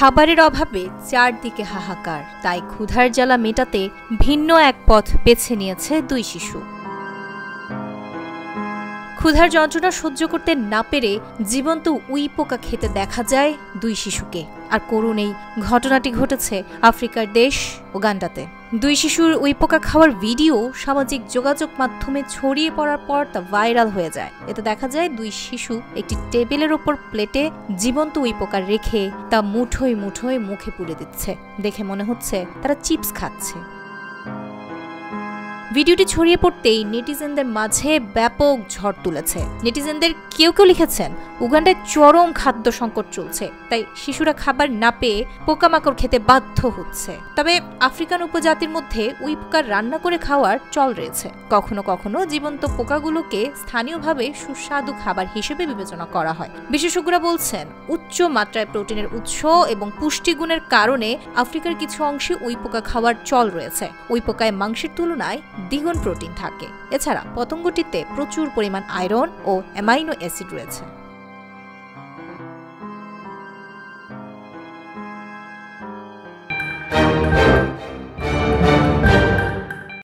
খাবারের অভাবে চারদিকে হাহাকার, তাই ক্ষুধার জ্বালা মেটাতে ভিন্ন এক পথ বেছে নিয়েছে দুই শিশু। ক্ষুধার যন্ত্রণা সহ্য করতে না পেরে জীবন্ত উই পোকা খেতে দেখা যায় দুই শিশুকে। আর করুণ এই ঘটনাটি ঘটেছে আফ্রিকার দেশ উগান্ডাতে। দুই শিশুর উই পোকা খাওয়ার ভিডিও সামাজিক যোগাযোগ মাধ্যমে ছড়িয়ে পড়ার পর তা ভাইরাল হয়ে যায়। এতে দেখা যায় দুই শিশু একটি টেবিলের ওপর প্লেটে জীবন্ত উই পোকা রেখে তা মুঠোয় মুঠোয় মুখে পুরে দিচ্ছে। দেখে মনে হচ্ছে তারা চিপস খাচ্ছে। ভিডিওটি ছড়িয়ে পড়তেই নেটিজেনদের মাঝে ব্যাপক ঝড় তুলেছে। নেটিজেনদের কেউ কেউ লিখেছেন, উগান্ডায় চরম খাদ্য সংকট চলছে, তাই শিশুরা খাবার না পেয়ে পোকামাকড় খেতে বাধ্য হচ্ছে। তবে আফ্রিকান উপজাতির মধ্যে উই পোকা রান্না করে খাওয়ার চল রয়েছে। কখনো কখনো জীবন্ত পোকাগুলোকে স্থানীয়ভাবে সুস্বাদু খাবার হিসেবে বিবেচনা করা হয়। বিশেষজ্ঞরা বলছেন, উচ্চ মাত্রায় প্রোটিনের উৎস এবং পুষ্টিগুণের কারণে আফ্রিকার কিছু অংশে উই পোকা খাওয়ার চল রয়েছে। উই পোকায় মাংসের তুলনায় দ্বিগুণ প্রোটিন থাকে। এছাড়া পতঙ্গটিতে প্রচুর পরিমাণ আয়রন ও অ্যামাইনো অ্যাসিড রয়েছে।